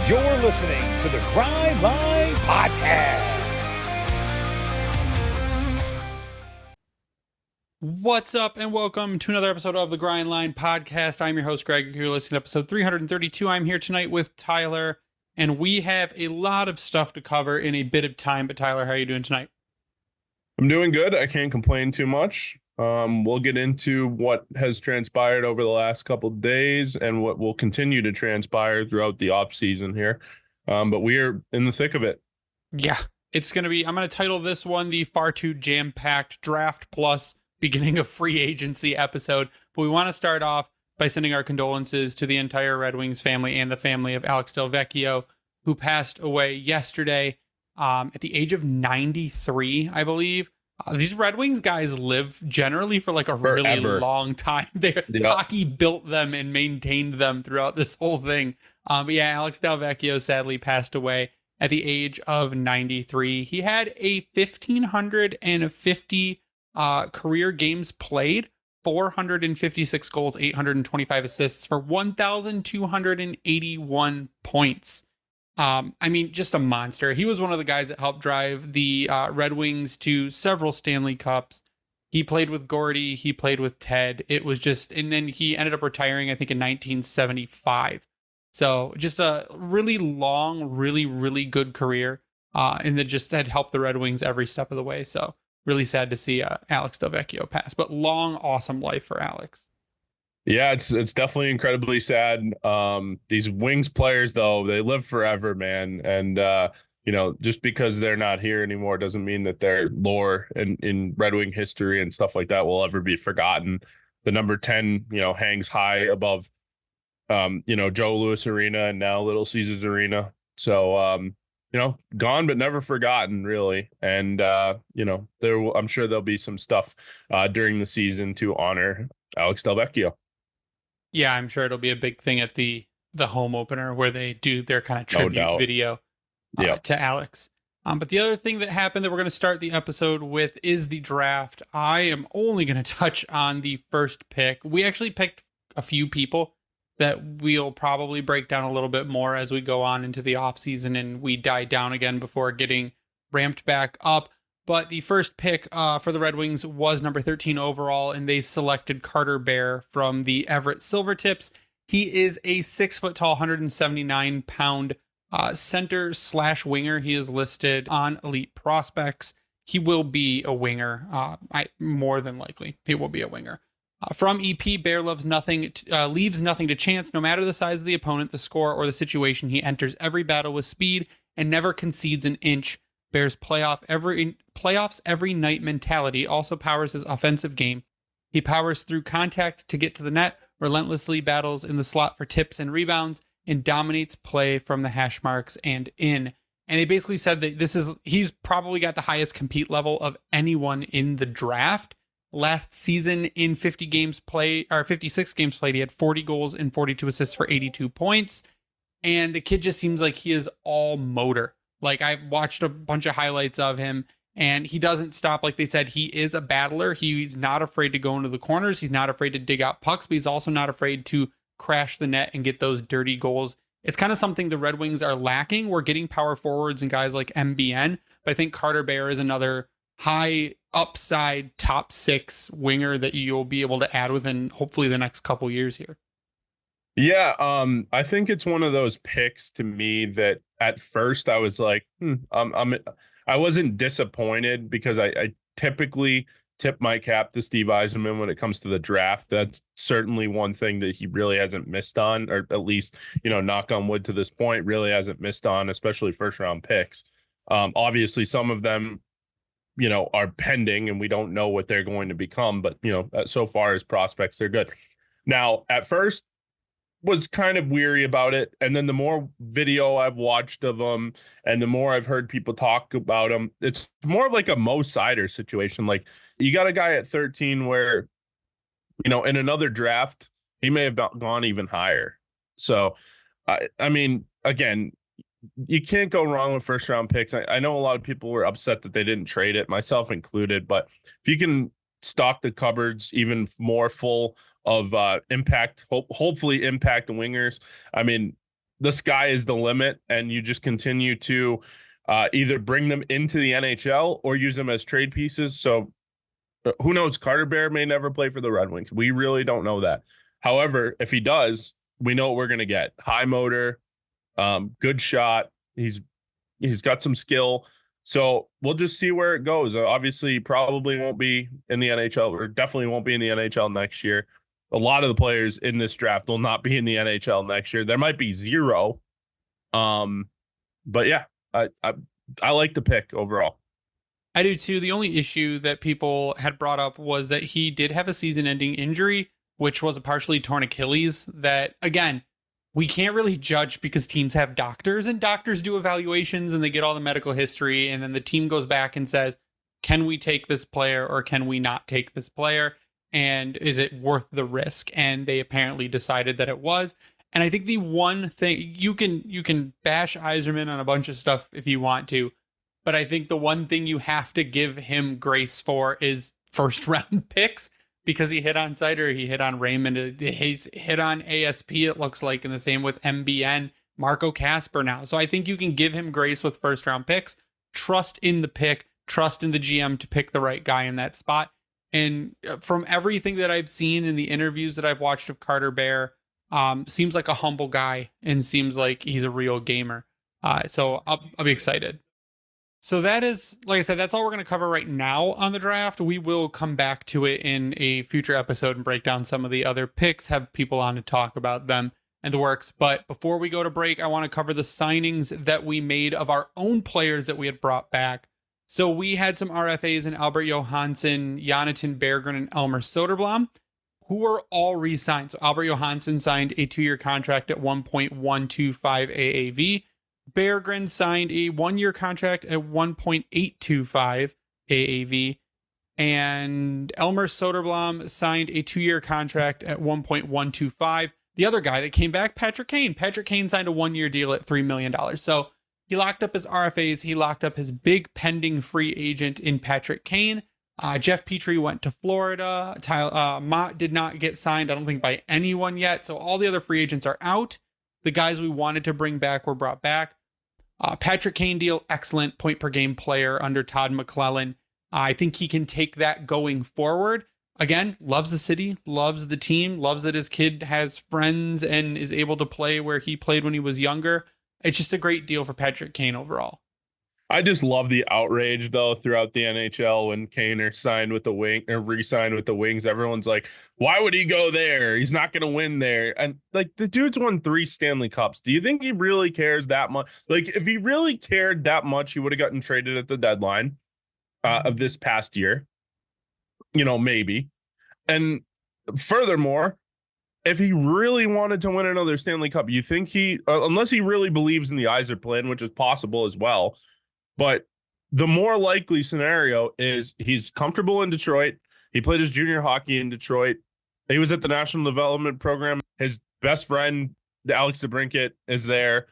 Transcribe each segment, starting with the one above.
You're listening to the Grind Line Podcast. What's up, and welcome to another episode of the Grind Line Podcast. I'm your host, Greg. You're listening to episode 332. I'm here tonight with Tyler, and we have a lot of stuff to cover in a bit of time. But Tyler, how are you doing tonight? I'm doing good. I can't complain too much. We'll get into what has transpired over the last couple of days and what will continue to transpire throughout the off season here. But we are in the thick of it. Yeah, it's going to be, I'm going to title this one the far too jam-packed draft plus beginning of free agency episode. But we want to start off by sending our condolences to the entire Red Wings family and the family of Alex Delveio, who passed away yesterday at the age of 93, I believe. These Red Wings guys live generally for like a really long time. Hockey built them and maintained them throughout this whole thing. But yeah, Alex Delveio sadly passed away at the age of 93. He had a 1,550 career games played, 456 goals, 825 assists for 1,281 points. I mean, just a monster. He was one of the guys that helped drive the Red Wings to several Stanley Cups. He played with Gordy. He played with Ted. It was just, and then he ended up retiring, I think, in 1975. So just a really long, really, really good career. And that just had helped the Red Wings every step of the way. So really sad to see Alex Delveio pass, but long, awesome life for Alex. Yeah, it's definitely incredibly sad. These Wings players, though, they live forever, man. And, just because they're not here anymore doesn't mean that their lore in Red Wing history and stuff like that will ever be forgotten. The number 10, hangs high above, Joe Louis Arena and now Little Caesars Arena. So, gone but never forgotten, really. And, I'm sure there'll be some stuff during the season to honor Alex Delveio. Yeah, I'm sure it'll be a big thing at the home opener where they do their kind of tribute video to Alex. But the other thing that happened that we're going to start the episode with is the draft. I am only going to touch on the first pick. We actually picked a few people that we'll probably break down a little bit more as we go on into the offseason and we die down again before getting ramped back up. But the first pick for the Red Wings was number 13 overall, and they selected Carter Bear from the Everett Silvertips. He is a 6 foot tall, 179 pound center / winger. He is listed on Elite Prospects. He will be a winger. More than likely, he will be a winger. From EP, Bear leaves nothing to chance. No matter the size of the opponent, the score, or the situation, he enters every battle with speed and never concedes an inch. Bear's playoffs every night mentality also powers his offensive game. He powers through contact to get to the net, relentlessly battles in the slot for tips and rebounds, and dominates play from the hash marks and in. And they basically said that he's probably got the highest compete level of anyone in the draft. Last season in 56 games played, he had 40 goals and 42 assists for 82 points. And the kid just seems like he is all motor. Like, I've watched a bunch of highlights of him, and he doesn't stop. Like they said, he is a battler. He's not afraid to go into the corners. He's not afraid to dig out pucks, but he's also not afraid to crash the net and get those dirty goals. It's kind of something the Red Wings are lacking. We're getting power forwards and guys like MBN, but I think Carter Bear is another high upside top 6 winger that you'll be able to add within hopefully the next couple years here. Yeah, I think it's one of those picks to me that at first I was like, I wasn't disappointed because I typically tip my cap to Steve Yzerman when it comes to the draft. That's certainly one thing that he really hasn't missed on, or at least, knock on wood to this point, really hasn't missed on, especially first round picks. Obviously, some of them, are pending and we don't know what they're going to become. But, so far as prospects, they're good. Now, at first, was kind of weary about it. And then the more video I've watched of him and the more I've heard people talk about him, it's more of like a Mo Sider situation. Like, you got a guy at 13 where, in another draft, he may have gone even higher. So, I mean, again, you can't go wrong with first round picks. I know a lot of people were upset that they didn't trade it, myself included, but if you can stock the cupboards even more full of hopefully impact wingers. I mean, the sky is the limit, and you just continue to either bring them into the NHL or use them as trade pieces. So who knows? Carter Bear may never play for the Red Wings. We really don't know that. However, if he does, we know what we're going to get. High motor, good shot. He's got some skill. So we'll just see where it goes. Obviously, probably won't be in the NHL, or definitely won't be in the NHL next year. A lot of the players in this draft will not be in the NHL next year. There might be 0. But yeah, I like the pick overall. I do too. The only issue that people had brought up was that he did have a season-ending injury, which was a partially torn Achilles that, again, we can't really judge because teams have doctors, and doctors do evaluations and they get all the medical history, and then the team goes back and says, can we take this player or can we not take this player? And is it worth the risk? And they apparently decided that it was. And I think the one thing, you can bash Yzerman on a bunch of stuff if you want to, but I think the one thing you have to give him grace for is first round picks, because he hit on Seider, he hit on Raymond, he's hit on ASP, it looks like, and the same with MBN, Marco Casper now. So I think you can give him grace with first round picks, trust in the pick, trust in the GM to pick the right guy in that spot. And from everything that I've seen in the interviews that I've watched of Carter Bear, seems like a humble guy and seems like he's a real gamer. So I'll be excited. So that is, like I said, that's all we're going to cover right now on the draft. We will come back to it in a future episode and break down some of the other picks, have people on to talk about them and the works. But before we go to break, I want to cover the signings that we made of our own players that we had brought back. So we had some RFAs in Albert Johansson, Jonathan Berggren, and Elmer Soderblom, who were all re-signed. So Albert Johansson signed a 2-year contract at 1.125 AAV. Berggren signed a 1-year contract at 1.825 AAV. And Elmer Soderblom signed a 2-year contract at 1.125. The other guy that came back, Patrick Kane. Patrick Kane signed a 1-year deal at $3 million. So he locked up his RFAs. He locked up his big pending free agent in Patrick Kane. Jeff Petrie went to Florida. Mott did not get signed, I don't think, by anyone yet. So all the other free agents are out. The guys we wanted to bring back were brought back. Patrick Kane deal, excellent point per game player under Todd McClellan. I think he can take that going forward. Again, loves the city, loves the team, loves that his kid has friends and is able to play where he played when he was younger. It's just a great deal for Patrick Kane overall. I just love the outrage, though, throughout the NHL when Kaner signed with the Wing or re-signed with the Wings. Everyone's like, why would he go there? He's not going to win there. And like, the dude's won 3 Stanley Cups. Do you think he really cares that much? Like, if he really cared that much, he would have gotten traded at the deadline of this past year. You know, maybe. And furthermore, if he really wanted to win another Stanley Cup, you think he, unless he really believes in the Yzer plan, which is possible as well, but the more likely scenario is he's comfortable in Detroit. He played his junior hockey in Detroit. He was at the National Development Program. His best friend, Alex DeBrincat, is there.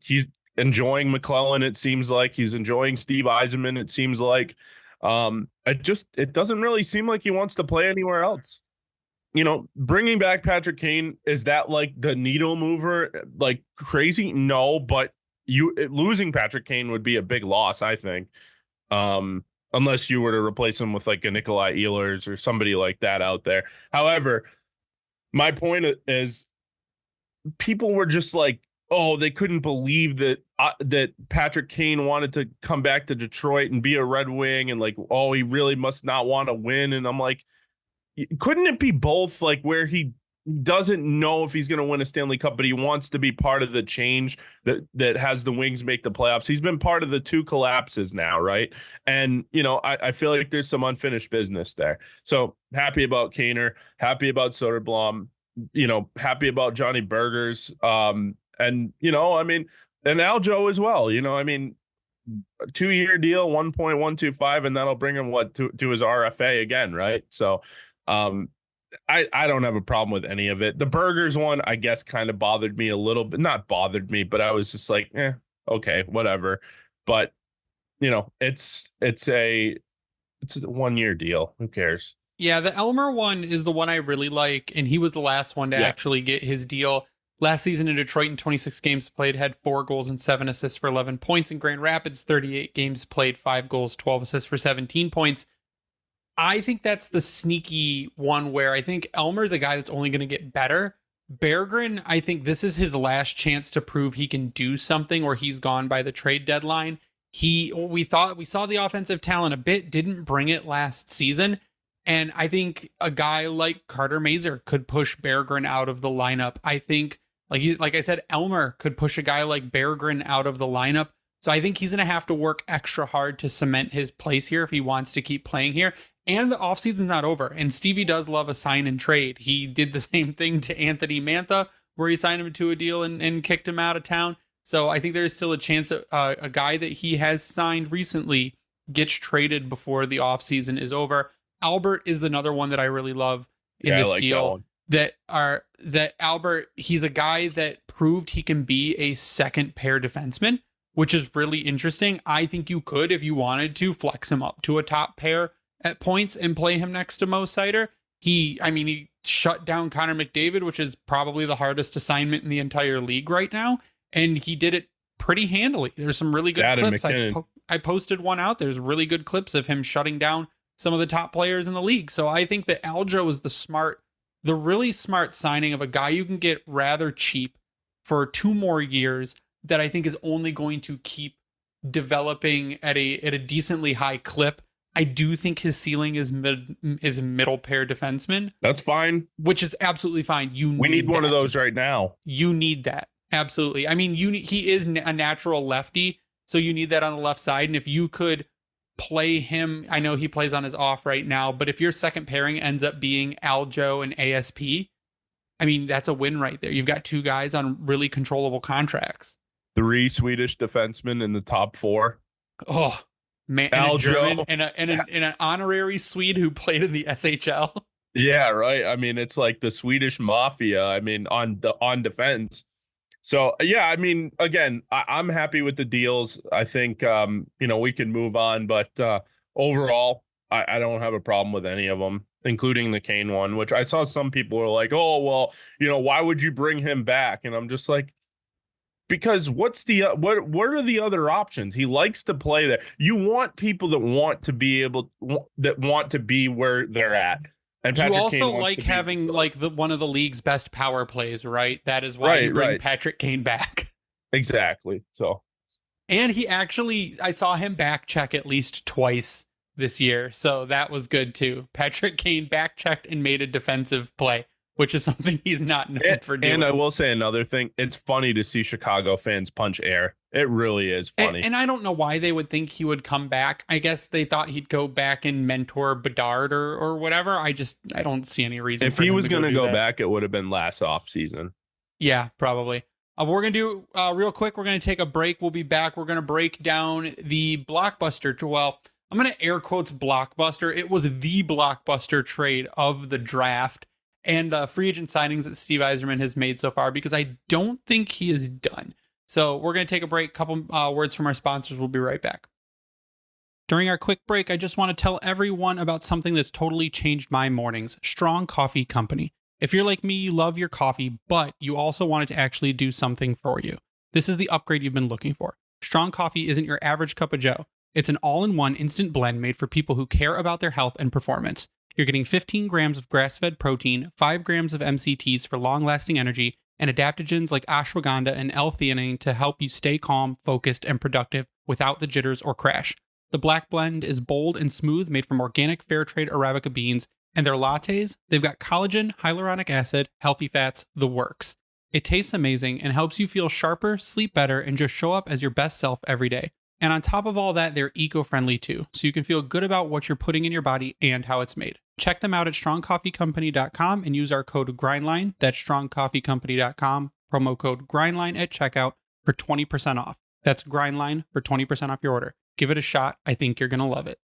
He's enjoying McClellan, it seems like. He's enjoying Steve Yzerman, it seems like. It doesn't really seem like he wants to play anywhere else. You know, bringing back Patrick Kane, is that like the needle mover, like crazy? No, but losing Patrick Kane would be a big loss, I think. Unless you were to replace him with like a Nikolai Ehlers or somebody like that out there. However, my point is people were just like, oh, they couldn't believe that that Patrick Kane wanted to come back to Detroit and be a Red Wing, and like, oh, he really must not want to win. And I'm like, couldn't it be both? Like, where he doesn't know if he's going to win a Stanley Cup, but he wants to be part of the change that has the Wings make the playoffs. He's been part of the 2 collapses now, right? And, you know, I feel like there's some unfinished business there. So happy about Kaner, happy about Soderblom, you know, happy about Johnny Burgers. And, you know, I mean, and Aljo as well, you know, I mean, a 2-year deal, 1.125, and that'll bring him to his RFA again, right? So, I don't have a problem with any of it. The Burgers one, I guess, kind of bothered me a little bit. Not bothered me, but I was just like, okay, whatever. But, you know, it's a 1-year deal. Who cares? Yeah, the Elmer one is the one I really like, and he was the last one to actually get his deal. Last season in Detroit, in 26 games played, had 4 goals and 7 assists for 11 points. In Grand Rapids, 38 games played, 5 goals, 12 assists for 17 points. I think that's the sneaky one where I think Elmer's a guy that's only going to get better. Berggren, I think this is his last chance to prove he can do something, or he's gone by the trade deadline. We saw the offensive talent a bit, didn't bring it last season. And I think a guy like Carter Mazur could push Berggren out of the lineup. I think, like I said, Elmer could push a guy like Berggren out of the lineup. So I think he's going to have to work extra hard to cement his place here if he wants to keep playing here. And the offseason's not over. And Stevie does love a sign and trade. He did the same thing to Anthony Mantha, where he signed him to a deal and kicked him out of town. So I think there's still a chance that a guy that he has signed recently gets traded before the offseason is over. Albert is another one that I really love in this deal. That Albert, he's a guy that proved he can be a second pair defenseman, which is really interesting. I think you could, if you wanted to, flex him up to a top pair at points and play him next to Mo Seider. He shut down Connor McDavid, which is probably the hardest assignment in the entire league right now. And he did it pretty handily. There's some really good clips. I posted one out. There's really good clips of him shutting down some of the top players in the league. So I think that Aljo is the really smart signing of a guy you can get rather cheap for 2 more years that I think is only going to keep developing at a decently high clip. I do think his ceiling is middle pair defenseman. That's fine. Which is absolutely fine. We need one of those right now. You need that. Absolutely. I mean, he is a natural lefty, so you need that on the left side. And if you could play him, I know he plays on his off right now, but if your second pairing ends up being Aljo and ASP, I mean, that's a win right there. You've got 2 guys on really controllable contracts. 3 Swedish defensemen in the top 4. Oh, man. Aljo. And an honorary Swede who played in the SHL. Yeah, right. I mean, it's like the Swedish mafia, on defense. So, yeah, I mean, again, I'm happy with the deals. I think, we can move on. But overall, I don't have a problem with any of them, including the Kane one, which I saw some people were like, oh, well, why would you bring him back? And I'm just like, because what are the other options? He likes to play there. You want people that want to be where they're at. And Patrick you also Kane like having one of the league's best power plays, right? That is why you bring Patrick Kane back. Exactly. So, and I saw him back check at least twice this year, so that was good too. Patrick Kane back checked and made a defensive play, which is something he's not known for doing. And I will say another thing. It's funny to see Chicago fans punch air. It really is funny. And I don't know why they would think he would come back. I guess they thought he'd go back and mentor Bedard or whatever. I don't see any reason. If he was going to go back, it would have been last off season. Yeah, probably. We're going to do real quick. We're going to take a break. We'll be back. We're going to break down the blockbuster. Well, I'm going to air quotes blockbuster. It was the blockbuster trade of the draft and free agent signings that Steve Yzerman has made so far, because I don't think he is done. So we're going to take a break. Couple words from our sponsors. We'll be right back. During our quick break, I just want to tell everyone about something that's totally changed my mornings. Strong Coffee Company. If you're like me, you love your coffee, but you also want it to actually do something for you. This is the upgrade you've been looking for. Strong Coffee isn't your average cup of joe. It's an all-in-one instant blend made for people who care about their health and performance. You're getting 15 grams of grass-fed protein, 5 grams of MCTs for long-lasting energy, and adaptogens like ashwagandha and L-theanine to help you stay calm, focused, and productive without the jitters or crash. The black blend is bold and smooth, made from organic fair-trade Arabica beans, and their lattes, they've got collagen, hyaluronic acid, healthy fats, the works. It tastes amazing and helps you feel sharper, sleep better, and just show up as your best self every day. And on top of all that, they're eco-friendly too, so you can feel good about what you're putting in your body and how it's made. Check them out at strongcoffeecompany.com and use our code GRINDLINE. That's strongcoffeecompany.com, promo code GRINDLINE at checkout for 20% off. That's GRINDLINE for 20% off your order. Give it a shot. I think you're going to love it.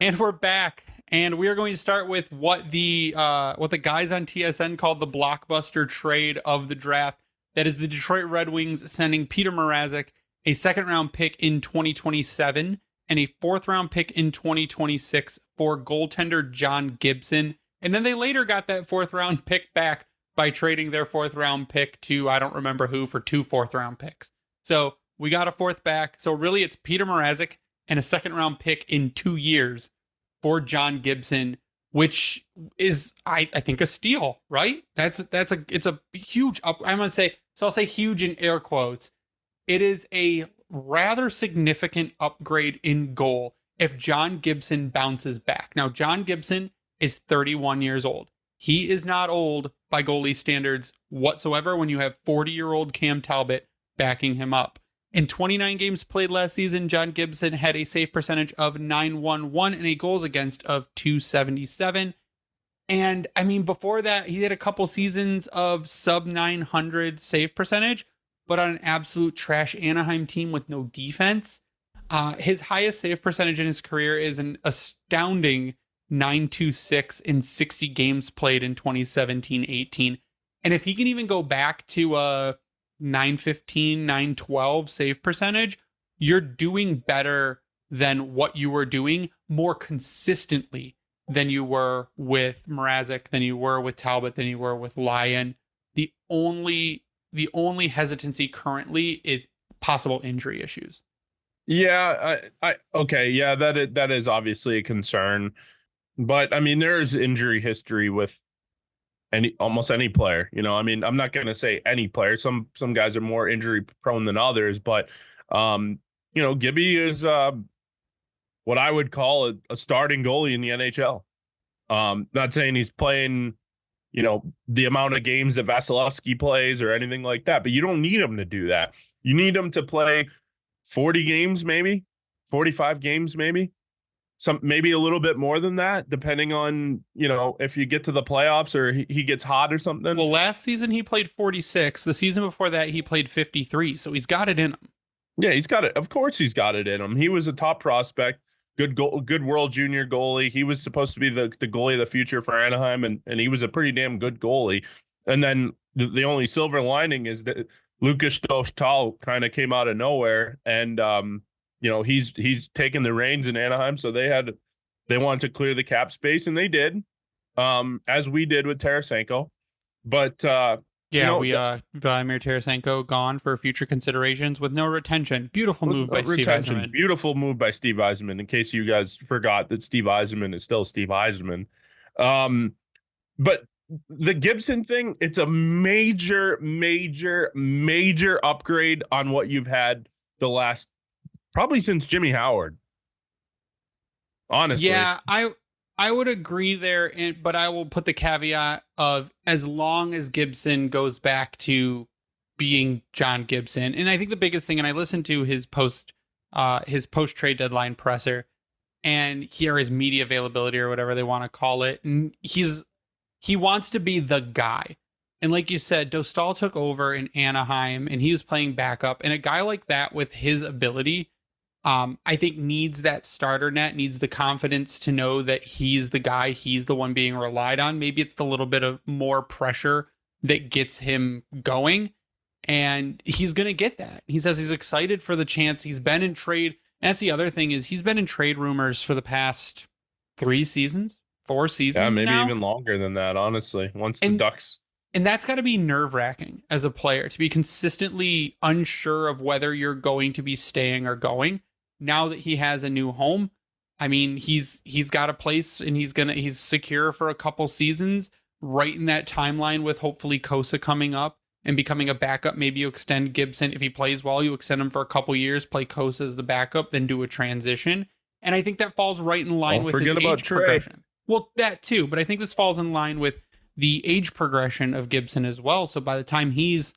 And we're back, and we are going to start with what the guys on TSN called the blockbuster trade of the draft. That is the Detroit Red Wings sending Peter Mrazek a second-round pick in 2027 and a fourth-round pick in 2026 for goaltender John Gibson. And then they later got that fourth-round pick back by trading their 4th round pick to I don't remember who for 2 4th round picks. So we got a 4th back. So really it's Peter Mrazek and a 2nd round pick in 2 years for John Gibson, which is I think a steal, right? It's a huge up. I'm gonna say, so I'll say huge in air quotes. It is a rather significant upgrade in goal if John Gibson bounces back. Now, John Gibson is 31 years old. He is not old by goalie standards whatsoever when you have 40-year-old Cam Talbot backing him up. In 29 games played last season, John Gibson had a save percentage of .911 and a goals against of .277. And I mean, before that, he had a couple seasons of sub 900 save percentage, but on an absolute trash Anaheim team with no defense. His highest save percentage in his career is an astounding .926 in 60 games played in 2017-18. And if he can even go back to a .915, .912 save percentage, you're doing better than what you were doing more consistently than you were with Mrazek, than you were with Talbot, than you were with Lyon. The only hesitancy currently is possible injury issues. Yeah, okay, yeah, that is obviously a concern. But I mean, there is injury history with almost any player. You know, I mean, I'm not going to say any player. Some guys are more injury prone than others, but you know, Gibby is what I would call a starting goalie in the NHL. Not saying he's playing, you know, the amount of games that Vasilevsky plays or anything like that, but you don't need him to do that. You need him to play 40 games, maybe 45 games, maybe a little bit more than that, depending on, you know, if you get to the playoffs or he gets hot or something. Well, last season he played 46. The season before that he played 53. So he's got it in him. Yeah, he's got it. Of course he's got it in him. He was a top prospect, good World Junior goalie. He was supposed to be the goalie of the future for Anaheim, and he was a pretty damn good goalie. And then the only silver lining is that Lucas Dostal kind of came out of nowhere, and you know, he's taken the reins in Anaheim, so they wanted to clear the cap space, and they did, as we did with Tarasenko. But Vladimir Tarasenko gone for future considerations with no retention. Beautiful move by Steve Yzerman. Beautiful move by Steve Yzerman. In case you guys forgot that Steve Yzerman is still Steve Yzerman. But the Gibson thing, it's a major upgrade on what you've had the last, probably since Jimmy Howard. Honestly. Yeah, I would agree there, but I will put the caveat of as long as Gibson goes back to being John Gibson. And I think the biggest thing, and I listened to his post trade deadline presser, and his media availability or whatever they want to call it, and he wants to be the guy. And like you said, Dostal took over in Anaheim, and he was playing backup. And a guy like that with his ability, I think needs that starter net, needs the confidence to know that he's the guy, he's the one being relied on. Maybe it's the little bit of more pressure that gets him going, and he's going to get that. He says he's excited for the chance. He's been in trade. And that's the other thing, is he's been in trade rumors for the past 4 seasons. Yeah, maybe now. Even longer than that, honestly. The Ducks. And that's got to be nerve-wracking as a player, to be consistently unsure of whether you're going to be staying or going. Now that he has a new home, I mean, he's got a place, and he's secure for a couple seasons, right in that timeline with hopefully Kosa coming up and becoming a backup. Maybe you extend Gibson. If he plays well, you extend him for a couple years, play Kosa as the backup, then do a transition. And I think that falls right in line with his age progression. Well, that too, but I think this falls in line with the age progression of Gibson as well. So by the time he's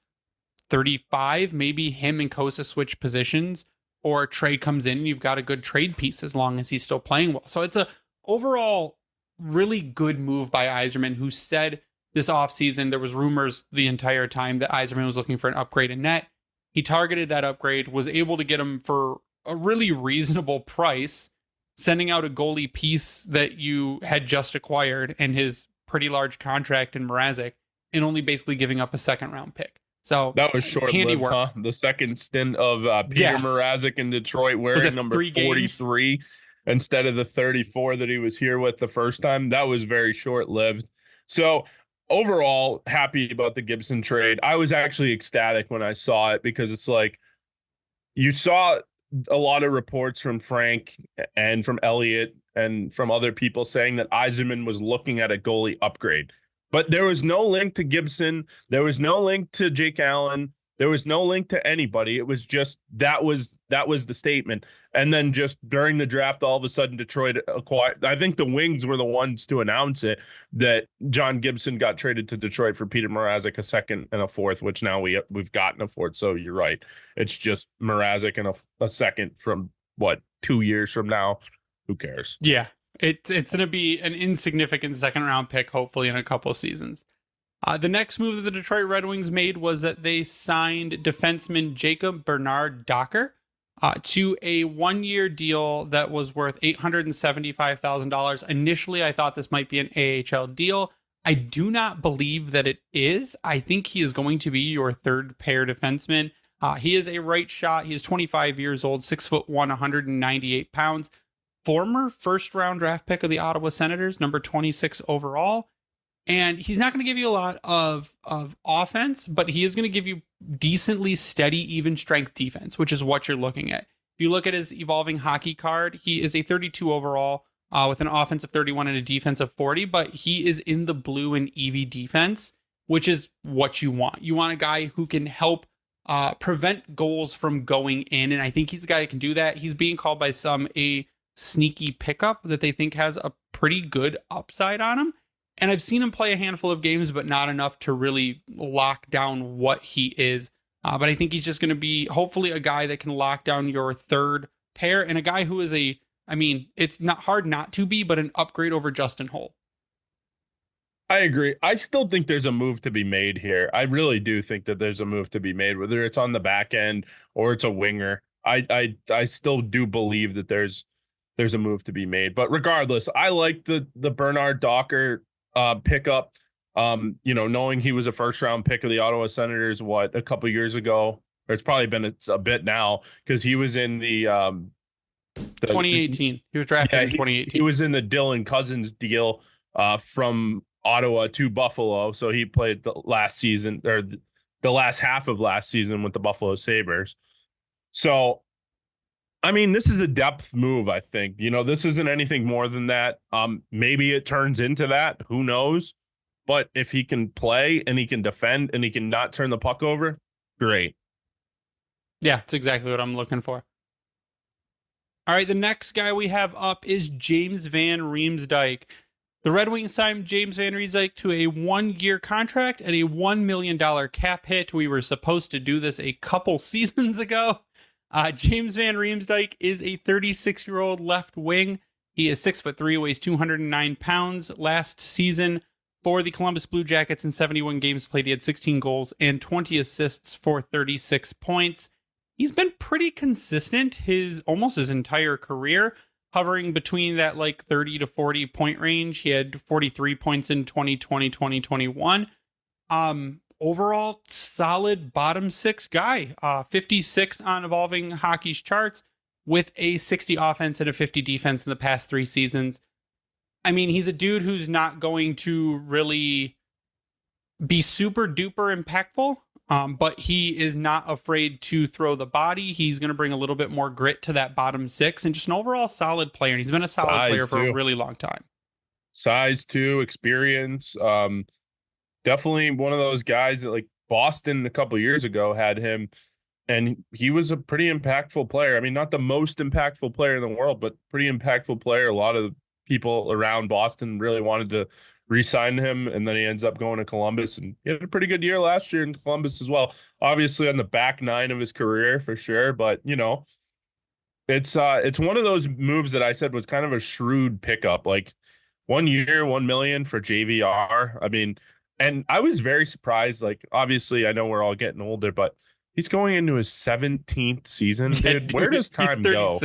35, maybe him and Kosa switch positions, or a trade comes in and you've got a good trade piece as long as he's still playing well. So it's a overall really good move by Yzerman, who said this offseason there was rumors the entire time that Yzerman was looking for an upgrade in net. He targeted that upgrade, was able to get him for a really reasonable price, sending out a goalie piece that you had just acquired and his pretty large contract in Mrazek, and only basically giving up a 2nd round pick. So that was short-lived, huh? The second stint of Peter Mrazek in Detroit wearing number 43 instead of the 34 that he was here with the first time. That was very short-lived. So overall, happy about the Gibson trade. I was actually ecstatic when I saw it because it's like you saw a lot of reports from Frank and from Elliot and from other people saying that Yzerman was looking at a goalie upgrade. But there was no link to Gibson. There was no link to Jake Allen. There was no link to anybody. It was just that was the statement. And then just during the draft, all of a sudden, Detroit acquired. I think the Wings were the ones to announce it, that John Gibson got traded to Detroit for Peter Mrazek, a second and a fourth, which now we've gotten a fourth. So you're right. It's just Mrazek and a second from 2 years from now. Who cares? Yeah, it's going to be an insignificant second round pick, hopefully in a couple of seasons. The next move that the Detroit Red Wings made was that they signed defenseman Jacob Bernard Docker to a 1-year deal that was worth $875,000. Initially, I thought this might be an AHL deal. I do not believe that it is. I think he is going to be your third pair defenseman. He is a right shot. He is 25 years old, 6'1", 198 pounds. Former first-round draft pick of the Ottawa Senators, number 26 overall. And he's not going to give you a lot of offense, but he is going to give you decently steady, even strength defense, which is what you're looking at. If you look at his evolving hockey card, he is a 32 overall with an offensive 31 and a defensive 40, but he is in the blue and EV defense, which is what you want. You want a guy who can help prevent goals from going in, and I think he's a guy that can do that. He's being called by some a sneaky pickup that they think has a pretty good upside on him. And I've seen him play a handful of games, but not enough to really lock down what he is. But I think he's just going to be hopefully a guy that can lock down your third pair, and a guy who is it's not hard not to be, but an upgrade over Justin Holl. I agree. I still think there's a move to be made here. I really do think that there's a move to be made, whether it's on the back end or it's a winger. I still do believe that there's a move to be made. But regardless, I like the Bernard Docker pickup, knowing he was a first round pick of the Ottawa Senators, a couple years ago, or it's probably been a bit now, because he was in the 2018. He was drafted in 2018. He was in the Dylan Cousins deal from Ottawa to Buffalo. So he played the last season, or the last half of last season, with the Buffalo Sabres. So this is a depth move, I think. This isn't anything more than that. Maybe it turns into that. Who knows? But if he can play and he can defend and he can not turn the puck over, great. Yeah, it's exactly what I'm looking for. All right, the next guy we have up is James Van Riemsdyk. The Red Wings signed James Van Riemsdyk to a 1-year contract at a $1 million cap hit. We were supposed to do this a couple seasons ago. James Van Riemsdyk is a 36-year-old left wing. He is 6'3", weighs 209 pounds. Last season for the Columbus Blue Jackets, in 71 games played, he had 16 goals and 20 assists for 36 points. He's been pretty consistent almost his entire career, hovering between that 30 to 40 point range. He had 43 points in 2020, 2021. Overall, solid bottom six guy, 56 on Evolving Hockey's charts, with a 60 offense and a 50 defense in the past 3 seasons. He's a dude who's not going to really be super duper impactful, but he is not afraid to throw the body. He's going to bring a little bit more grit to that bottom six, and just an overall solid player. And he's been a solid player for a really long time. Size too, experience. Definitely one of those guys that Boston a couple of years ago had him, and he was a pretty impactful player. Not the most impactful player in the world, but pretty impactful player. A lot of people around Boston really wanted to re-sign him, and then he ends up going to Columbus, and he had a pretty good year last year in Columbus as well. Obviously on the back nine of his career for sure, but it's one of those moves that I said was kind of a shrewd pickup. 1 year, $1 million for JVR. And I was very surprised. Obviously, I know we're all getting older, but he's going into his 17th season. Dude, where does time go?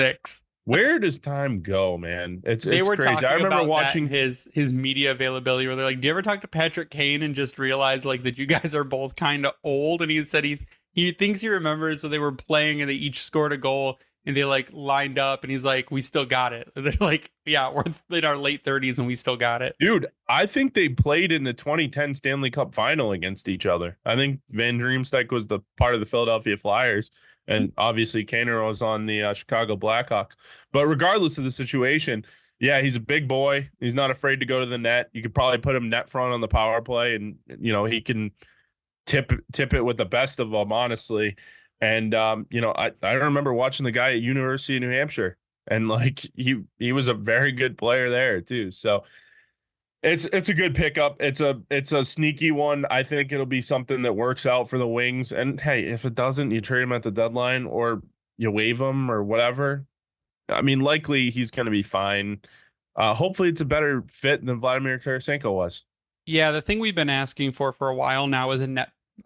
Where does time go, man? It's crazy. I remember watching his media availability where they're like, "Do you ever talk to Patrick Kane and just realize that you guys are both kind of old?" And he said he thinks he remembers. So they were playing and they each scored a goal. and they like lined up, and he's like, "We still got it." And they're like, "Yeah, we're in our late 30s and we still got it." Dude, I think they played in the 2010 Stanley Cup final against each other. I think Van Riemsdyk was the part of the Philadelphia Flyers, and obviously Kaner was on the Chicago Blackhawks. But regardless of the situation, yeah, he's a big boy. He's not afraid to go to the net. You could probably put him net front on the power play, and he can tip it with the best of them, honestly. And I remember watching the guy at University of New Hampshire, and like he was a very good player there too. So it's a good pickup. It's a sneaky one. I think it'll be something that works out for the Wings. And hey, if it doesn't, you trade him at the deadline or you waive him or whatever. I mean, likely he's going to be fine. Hopefully it's a better fit than Vladimir Tarasenko was. Yeah, the thing we've been asking for a while now is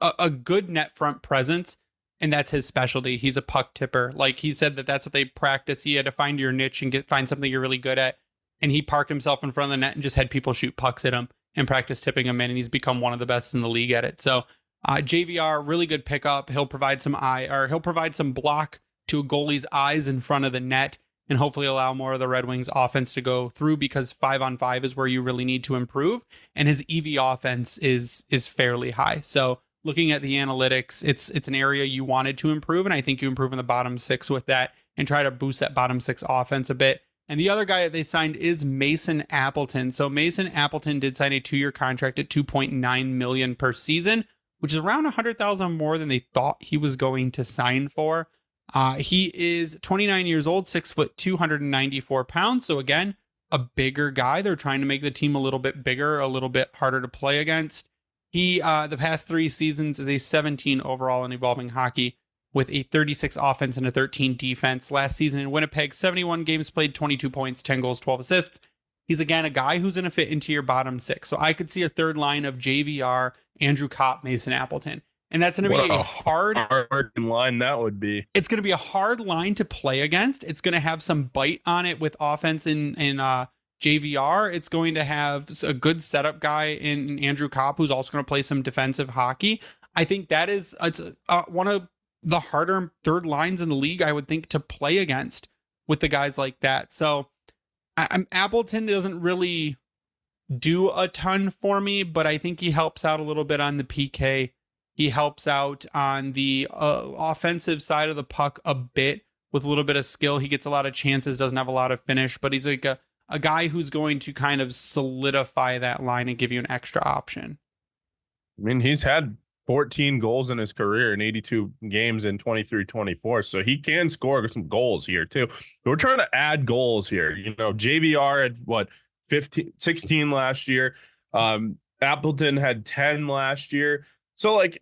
a good net front presence, and that's his specialty. He's a puck tipper. Like he said that's what they practice. He had to find your niche and find something you're really good at. And he parked himself in front of the net and just had people shoot pucks at him and practice tipping him in, and he's become one of the best in the league at it. So JVR, really good pickup. He'll provide some block to a goalie's eyes in front of the net, and hopefully allow more of the Red Wings offense to go through, because 5-on-5 is where you really need to improve. And his EV offense is fairly high. So looking at the analytics, it's an area you wanted to improve. And I think you improve in the bottom six with that and try to boost that bottom six offense a bit. And the other guy that they signed is Mason Appleton. So Mason Appleton did sign a 2-year contract at $2.9 million per season, which is around $100,000 more than they thought he was going to sign for. He is 29 years old, 6 foot, 294 pounds. So again, a bigger guy. They're trying to make the team a little bit bigger, a little bit harder to play against. He, the past 3 seasons, is a 17 overall in evolving hockey with a 36 offense and a 13 defense. Last season in Winnipeg, 71 games played, 22 points, 10 goals, 12 assists. He's again a guy who's going to fit into your bottom six. So I could see a third line of JVR, Andrew Kopp, Mason Appleton. And that's going to be a hard line that would be. It's going to be a hard line to play against. It's going to have some bite on it with offense in JVR. It's going to have a good setup guy in Andrew Kopp, who's also going to play some defensive hockey. I think it's one of the harder third lines in the league, I would think, to play against with the guys like that. So Appleton doesn't really do a ton for me, but I think he helps out a little bit on the PK. He helps out on the offensive side of the puck a bit with a little bit of skill. He gets a lot of chances, doesn't have a lot of finish, but he's like a guy who's going to kind of solidify that line and give you an extra option. I mean, he's had 14 goals in his career in 82 games in 23-24, so he can score some goals here too. We're trying to add goals here. JVR had 16 last year. Appleton had 10 last year. So like,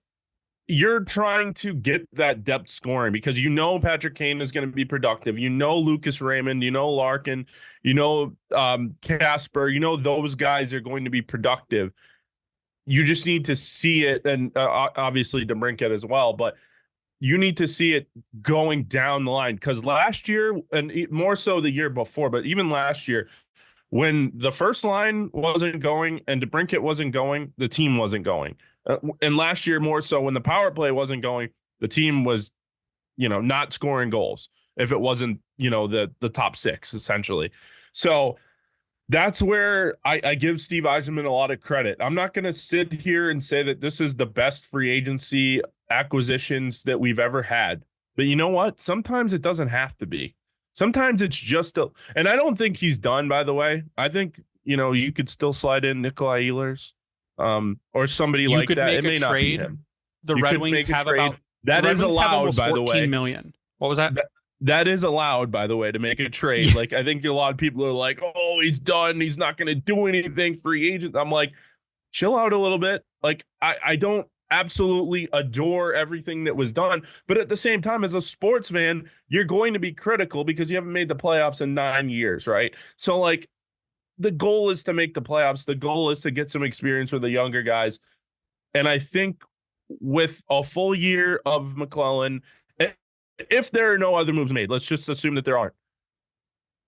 you're trying to get that depth scoring because Patrick Kane is going to be productive. Lucas Raymond, Larkin, Casper, those guys are going to be productive. You just need to see it, and obviously DeBrincat as well, but you need to see it going down the line, because last year, and more so the year before, but even last year, when the first line wasn't going and DeBrincat wasn't going, the team wasn't going. And last year, more so, when the power play wasn't going, the team was, not scoring goals if it wasn't, the top six, essentially. So that's where I give Steve Yzerman a lot of credit. I'm not going to sit here and say that this is the best free agency acquisitions that we've ever had. But you know what? Sometimes it doesn't have to be. Sometimes it's just and I don't think he's done, by the way. I think, you could still slide in Nikolai Ehlers. Or somebody like that. It may not be him. The Red Wings have about that is allowed, by the way. $14 million. What was that? That is allowed, by the way, to make a trade. Like, I think a lot of people are like, "Oh, he's done. He's not going to do anything. Free agent." I'm like, chill out a little bit. Like, I don't absolutely adore everything that was done, but at the same time, as a sports fan, you're going to be critical because you haven't made the playoffs in 9 years, right? So, like, the goal is to make the playoffs. The goal is to get some experience with the younger guys. And I think with a full year of McClellan, if there are no other moves made, let's just assume that there aren't.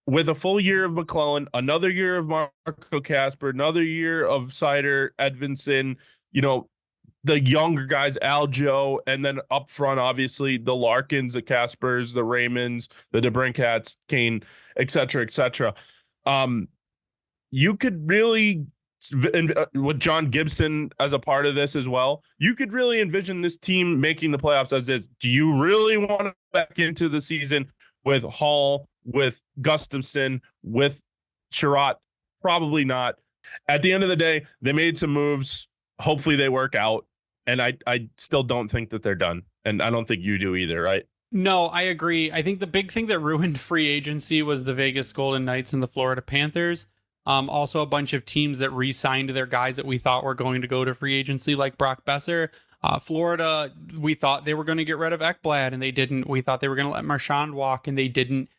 With a full year of McClellan, another year of Marco Casper, another year of Seider, Edvinsson, the younger guys, Aljo, and then up front, obviously, the Larkins, the Caspers, the Raymonds, the DeBrincats, Kane, et cetera, you could really, with John Gibson as a part of this as well, you could really envision this team making the playoffs as is. Do you really want to back into the season with Hall, with Gustafson, with Sherratt? Probably not. At the end of the day, they made some moves. Hopefully they work out. And I still don't think that they're done. And I don't think you do either, right? No, I agree. I think the big thing that ruined free agency was the Vegas Golden Knights and the Florida Panthers. Also a bunch of teams that re-signed their guys that we thought were going to go to free agency, like Brock Besser. Florida, we thought they were going to get rid of Ekblad, and they didn't. We thought they were going to let Marchand walk, and they didn't.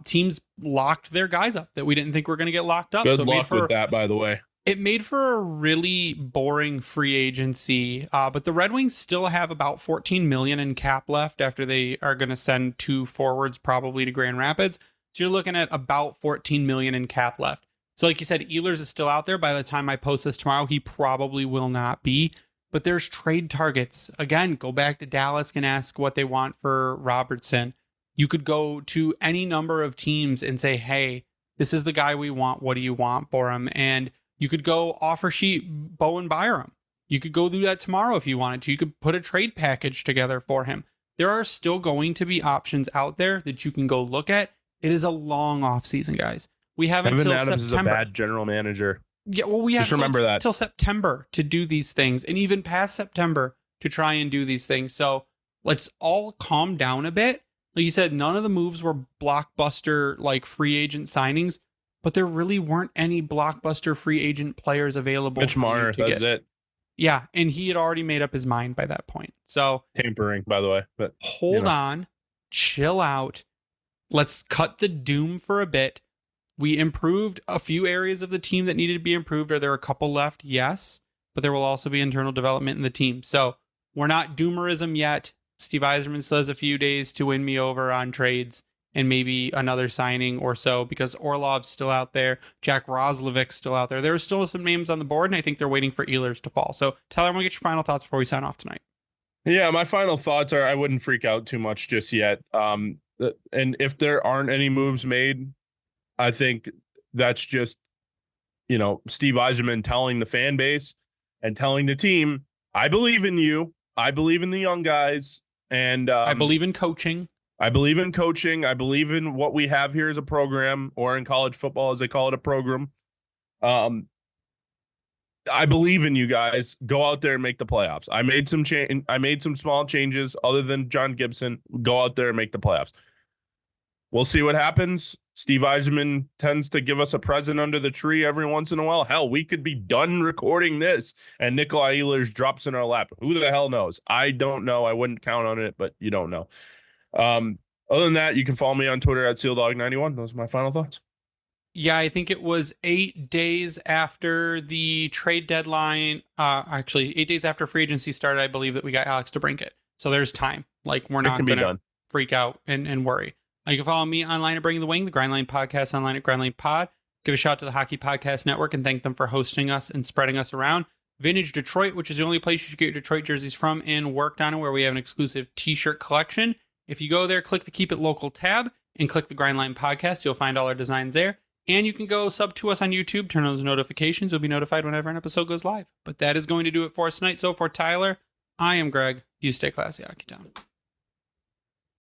Teams locked their guys up that we didn't think were going to get locked up. Good luck with that, by the way. It made for a really boring free agency, but the Red Wings still have about $14 million in cap left after they are going to send 2 forwards probably to Grand Rapids. So you're looking at about $14 million in cap left. So like you said, Ehlers is still out there. By the time I post this tomorrow, he probably will not be. But there's trade targets. Again, go back to Dallas and ask what they want for Robertson. You could go to any number of teams and say, hey, this is the guy we want. What do you want for him? And you could go offer sheet Bowen Byram. You could go do that tomorrow if you wanted to. You could put a trade package together for him. There are still going to be options out there that you can go look at. It is a long offseason, guys. We have until Adams September. Is a bad general manager. Yeah, well, we have just remember that till September to do these things, and even past September to try and do these things. So let's all calm down a bit. Like you said, none of the moves were blockbuster like free agent signings, but there really weren't any blockbuster free agent players available. Mitch Marner, that's it. Yeah, and he had already made up his mind by that point. So tampering, by the way. But hold on, chill out. Let's cut the doom for a bit. We improved a few areas of the team that needed to be improved. Are there a couple left? Yes, but there will also be internal development in the team. So we're not doomerism yet. Steve Yzerman still has a few days to win me over on trades and maybe another signing or so, because Orlov's still out there. Jack Roslovic's still out there. There are still some names on the board, and I think they're waiting for Ehlers to fall. So Tyler, I'm going to get your final thoughts before we sign off tonight. Yeah, my final thoughts are I wouldn't freak out too much just yet. And if there aren't any moves made, I think that's just, Steve Yzerman telling the fan base and telling the team, I believe in you. I believe in the young guys. And I believe in coaching. I believe in coaching. I believe in what we have here as a program, or in college football, as they call it, a program. I believe in you guys. Go out there and make the playoffs. I made some small changes other than John Gibson. Go out there and make the playoffs. We'll see what happens. Steve Yzerman tends to give us a present under the tree every once in a while. Hell, we could be done recording this and Nikolai Ehlers drops in our lap. Who the hell knows? I don't know. I wouldn't count on it, but you don't know. Other than that, you can follow me on Twitter at SealDog91. Those are my final thoughts. Yeah, I think it was 8 days after the trade deadline. 8 days after free agency started, I believe that we got Alex DeBrincat. So there's time. Like, we're not going to freak out and worry. You can follow me online at Bringing the Wing, the Grindline Podcast online at Grindline Pod. Give a shout out to the Hockey Podcast Network and thank them for hosting us and spreading us around. Vintage Detroit, which is the only place you should get your Detroit jerseys from, and Worked On It, where we have an exclusive t-shirt collection. If you go there, click the Keep It Local tab and click the Grindline Podcast. You'll find all our designs there. And you can go sub to us on YouTube, turn on those notifications. You'll be notified whenever an episode goes live. But that is going to do it for us tonight. So for Tyler, I am Greg. You stay classy, Hockey Town.